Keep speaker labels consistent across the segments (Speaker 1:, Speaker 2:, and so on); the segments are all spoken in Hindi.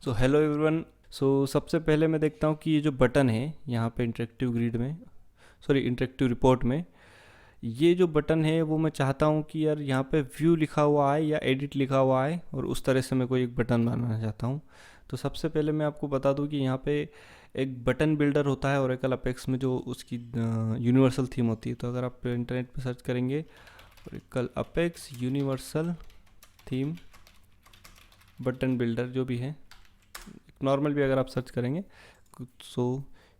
Speaker 1: So hello everyone. सो सबसे पहले मैं देखता हूँ कि ये जो बटन है यहाँ पे इंटरेक्टिव ग्रिड में, सॉरी इंटरेक्टिव रिपोर्ट में, ये जो बटन है वो मैं चाहता हूँ कि यार यहाँ पे व्यू लिखा हुआ आए या एडिट लिखा हुआ आए, और उस तरह से मैं कोई एक बटन बनाना चाहता हूँ। तो सबसे पहले मैं आपको बता दूँ कि यहाँ पे एक बटन बिल्डर होता है ओरेकल अपेक्स में, जो उसकी यूनिवर्सल थीम होती है। तो अगर आप इंटरनेट पे सर्च करेंगे Oracle apex universal theme button builder जो भी है, नॉर्मल भी अगर आप सर्च करेंगे, सो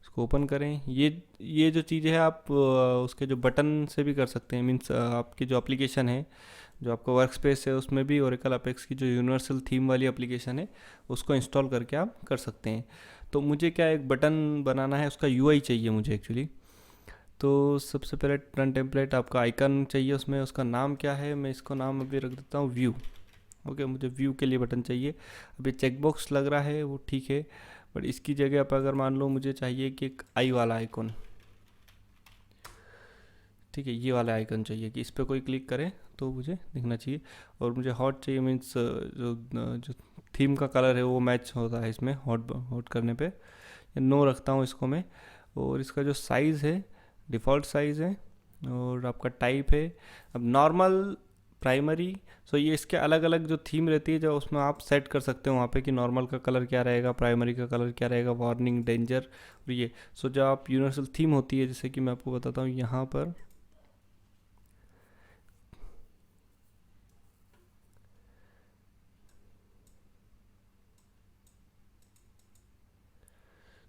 Speaker 1: इसको ओपन करें। ये जो चीज़ है आप उसके जो बटन से भी कर सकते हैं। मीन्स आपकी जो एप्लीकेशन है, जो आपका वर्क स्पेस है, उसमें भी ओरेकल अपेक्स की जो यूनिवर्सल थीम वाली एप्लीकेशन है उसको इंस्टॉल करके आप कर सकते हैं। तो मुझे क्या एक बटन बनाना है, उसका यूआई चाहिए मुझे एक्चुअली। तो सबसे पहले रन टेम्पलेट आपका आइकन चाहिए, उसमें उसका नाम क्या है, मैं इसको नाम अभी रख देता हूँ व्यू। ओके, मुझे व्यू के लिए बटन चाहिए। अभी चेकबॉक्स लग रहा है वो ठीक है, बट इसकी जगह पर अगर मान लो मुझे चाहिए कि एक आई वाला आइकॉन, ठीक है, ये वाला आइकन चाहिए कि इस पर कोई क्लिक करे तो मुझे दिखना चाहिए। और मुझे हॉट चाहिए, मीन्स जो थीम का कलर है वो मैच होता है इसमें हॉट हॉट करने पे। नो रखता हूँ इसको मैं। और इसका जो साइज़ है डिफ़ॉल्ट साइज़ है, और आपका टाइप है अब नॉर्मल, प्राइमरी। सो ये इसके अलग अलग जो थीम रहती है, जो उसमें आप सेट कर सकते हो वहाँ पे कि नॉर्मल का कलर क्या रहेगा, प्राइमरी का कलर क्या रहेगा, वार्निंग, डेंजर और ये। सो जब आप यूनिवर्सल थीम होती है, जैसे कि मैं आपको बताता हूँ यहाँ पर,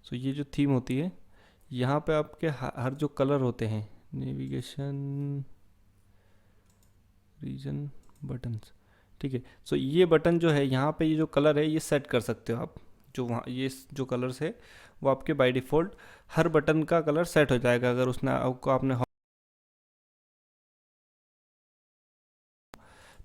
Speaker 1: सो ये जो थीम होती है, यहाँ पे आपके हर जो कलर होते हैं, नेविगेशन, रीजन, बटन्स, ठीक है। सो ये बटन जो है यहाँ पे, ये जो कलर है ये सेट कर सकते हो आप। जो वहाँ ये जो कलर्स है वो आपके बाय डिफ़ॉल्ट हर बटन का कलर सेट हो जाएगा अगर उसने आपको आपने।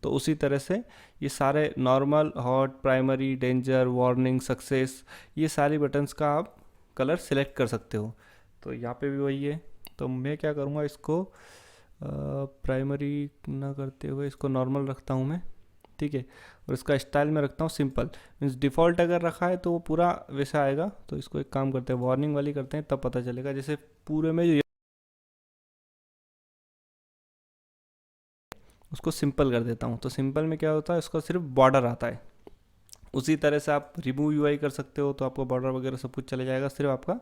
Speaker 1: तो उसी तरह से ये सारे normal, hot, primary, danger, warning, success, ये सारी बटन्स का आप कलर सिलेक्ट कर सकते हो। तो यहाँ पे भी वही है। तो मैं क्या करूँगा, इसको प्राइमरी ना करते हुए इसको नॉर्मल रखता हूँ मैं, ठीक है। और इसका स्टाइल में रखता हूँ सिंपल। मीन्स डिफ़ॉल्ट अगर रखा है तो वो पूरा वैसा आएगा। तो इसको एक काम करते हैं, वार्निंग वाली करते हैं, तब पता चलेगा। जैसे पूरे में जो उसको सिंपल कर देता हूँ, तो सिंपल में क्या होता है, उसका सिर्फ बॉर्डर आता है। उसी तरह से आप रिमूव यूआई कर सकते हो, तो आपको बॉर्डर वगैरह सब कुछ चले जाएगा। सिर्फ आपका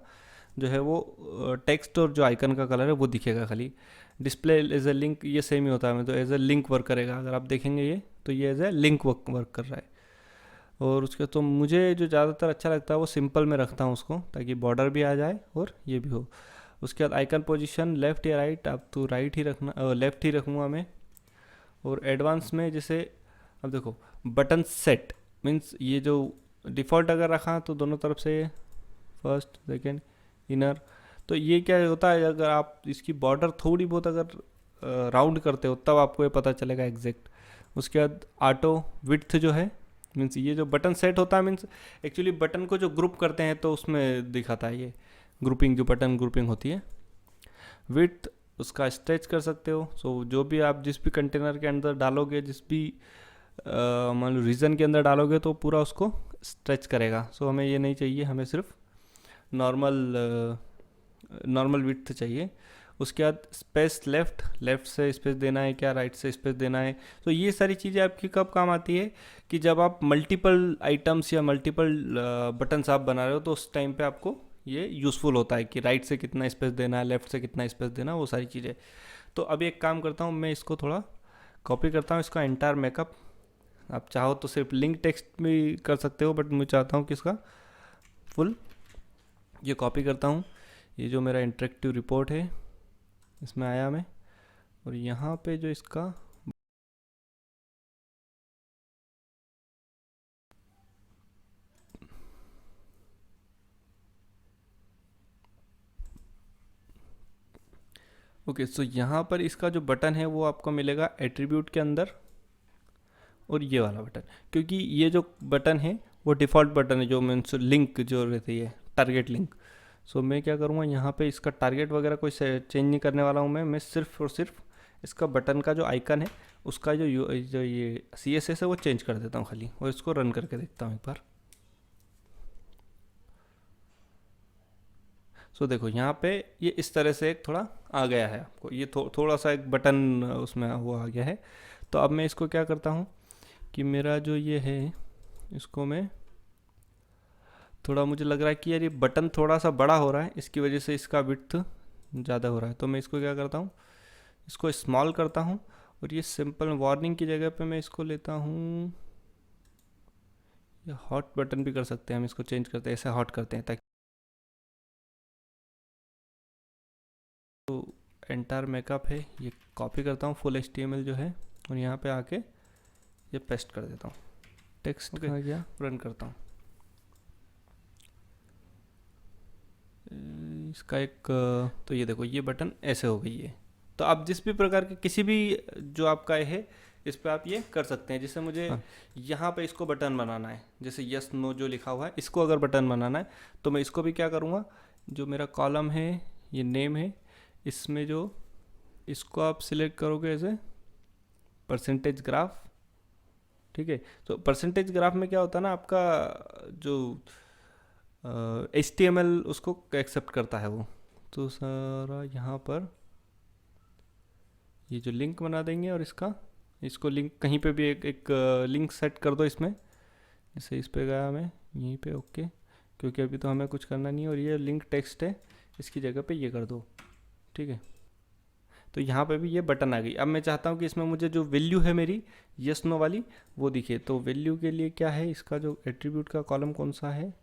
Speaker 1: जो है वो टेक्स्ट और जो आइकन का कलर है वो दिखेगा खाली। डिस्प्ले एज ए लिंक, ये सेम ही होता है, तो एज ए लिंक वर्क करेगा। अगर आप देखेंगे ये, तो ये एज ए लिंक वर्क कर रहा है। और उसके तो मुझे जो ज़्यादातर अच्छा लगता है वो सिंपल में रखता हूँ उसको, ताकि बॉर्डर भी आ जाए और ये भी हो। उसके बाद आइकन पोजीशन लेफ़्ट या राइट, आप तो राइट ही रखना, लेफ़्ट ही रखूँगा मैं। और एडवांस में जैसे, अब देखो, बटन सेट मीन्स ये जो डिफ़ॉल्ट अगर रखा तो दोनों तरफ से फर्स्ट, सेकेंड, इनर। तो ये क्या होता है, अगर आप इसकी बॉर्डर थोड़ी बहुत अगर राउंड करते हो तब आपको ये पता चलेगा एग्जैक्ट। उसके बाद ऑटो विड्थ जो है, मीन्स ये जो बटन सेट होता है, मीन्स एक्चुअली बटन को जो ग्रुप करते हैं तो उसमें दिखाता है ये ग्रुपिंग, जो बटन ग्रुपिंग होती है। विड्थ उसका स्ट्रेच कर सकते हो। सो जो भी आप जिस भी कंटेनर के अंदर डालोगे, जिस भी मान लो रीजन के अंदर डालोगे, तो पूरा उसको स्ट्रेच करेगा। सो हमें ये नहीं चाहिए, हमें सिर्फ नॉर्मल विड्थ चाहिए। उसके बाद स्पेस, लेफ़्ट से स्पेस देना है क्या, राइट से स्पेस देना है। तो ये सारी चीज़ें आपकी कब काम आती है, कि जब आप मल्टीपल आइटम्स या मल्टीपल बटन्स आप बना रहे हो, तो उस टाइम पे आपको ये यूज़फुल होता है कि राइट से कितना स्पेस देना है, लेफ़्ट से कितना स्पेस देना है, वो सारी चीज़ें। तो अभी एक काम करता हूँ, मैं इसको थोड़ा कॉपी करता हूँ, इसका एंटायर मेकअप। आप चाहो तो सिर्फ लिंक टेक्स्ट भी कर सकते हो, बट मैं चाहता हूँ कि इसका फुल ये कॉपी करता हूँ। ये जो मेरा इंटरेक्टिव रिपोर्ट है इसमें आया मैं, और यहाँ पे जो इसका ओके, सो यहाँ पर इसका जो बटन है वो आपको मिलेगा एट्रीब्यूट के अंदर, और ये वाला बटन, क्योंकि ये जो बटन है वो डिफ़ॉल्ट बटन है, जो मीन्स लिंक जो रहती है, टारगेट लिंक। सो मैं क्या करूँगा, यहाँ पे इसका टारगेट वगैरह कोई चेंज नहीं करने वाला हूँ मैं सिर्फ और सिर्फ इसका बटन का जो आइकन है उसका जो ये CSS है वो चेंज कर देता हूँ खाली, और इसको रन करके देखता हूँ एक बार। सो देखो यहाँ पे ये इस तरह से एक थोड़ा आ गया है आपको, ये थोड़ा सा एक बटन उसमें वो आ गया है। तो अब मैं इसको क्या करता हूँ कि मेरा जो ये है इसको मैं थोड़ा, मुझे लग रहा है कि यार ये बटन थोड़ा सा बड़ा हो रहा है, इसकी वजह से इसका विड्थ ज़्यादा हो रहा है। तो मैं इसको क्या करता हूँ, इसको स्मॉल करता हूँ और ये सिंपल वार्निंग की जगह पे मैं इसको लेता हूँ, ये हॉट बटन भी कर सकते हैं हम, इसको चेंज करते हैं, ऐसे हॉट करते हैं ताकि तो एंटायर मेकअप है ये कॉपी करता हूँ फुल HTML जो है, और यहाँ पे आके ये पेस्ट कर देता हूँ। टेक्स्ट कहाँ गया, रन करता हूँ। इसका एक तो ये देखो ये बटन ऐसे हो गई है। तो आप जिस भी प्रकार के किसी भी जो आपका है इस पे आप ये कर सकते हैं। जैसे मुझे यहाँ पे इसको बटन बनाना है, जैसे यस नो जो लिखा हुआ है इसको अगर बटन बनाना है तो मैं इसको भी क्या करूँगा, जो मेरा कॉलम है ये नेम है, इसमें जो इसको आप सिलेक्ट करोगे एज परसेंटेज ग्राफ, ठीक है। तो परसेंटेज ग्राफ में क्या होता है ना, आपका जो HTML उसको एक्सेप्ट करता है वो। तो सारा यहाँ पर ये जो लिंक बना देंगे और इसको लिंक कहीं पे भी एक लिंक सेट कर दो इसमें, जैसे इस पे गया मैं यहीं पे, ओके, क्योंकि अभी तो हमें कुछ करना नहीं है। और ये लिंक टेक्स्ट है, इसकी जगह पे ये कर दो, ठीक है। तो यहाँ पे भी ये बटन आ गई। अब मैं चाहता हूँ कि इसमें मुझे जो वैल्यू है मेरी यस नो वाली वो दिखे। तो वैल्यू के लिए क्या है, इसका जो एट्रीब्यूट का कॉलम कौन सा है,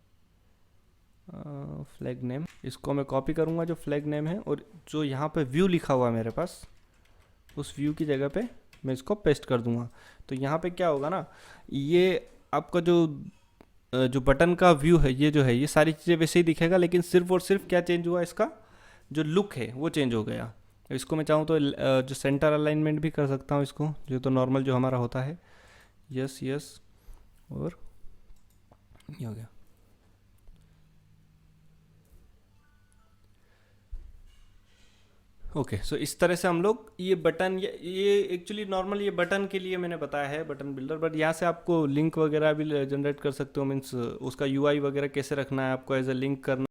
Speaker 1: फ्लैग नेम, इसको मैं कॉपी करूँगा जो फ्लैग नेम है, और जो यहाँ पे व्यू लिखा हुआ है मेरे पास उस व्यू की जगह पे मैं इसको पेस्ट कर दूंगा। तो यहाँ पे क्या होगा ना, ये आपका जो बटन का व्यू है ये जो है ये सारी चीज़ें वैसे ही दिखेगा, लेकिन सिर्फ और सिर्फ क्या चेंज हुआ, इसका जो लुक है वो चेंज हो गया। इसको मैं चाहूँ तो जो सेंटर अलाइनमेंट भी कर सकता हूँ इसको, जो तो नॉर्मल जो हमारा होता है, यस यस, और ये हो गया। ओके सो इस तरह से हम लोग ये बटन, ये एक्चुअली नॉर्मल ये बटन के लिए मैंने बताया है बटन बिल्डर, बट यहाँ से आपको लिंक वगैरह भी जनरेट कर सकते हो, मीन्स उसका UI वगैरह कैसे रखना है आपको एज अ लिंक करना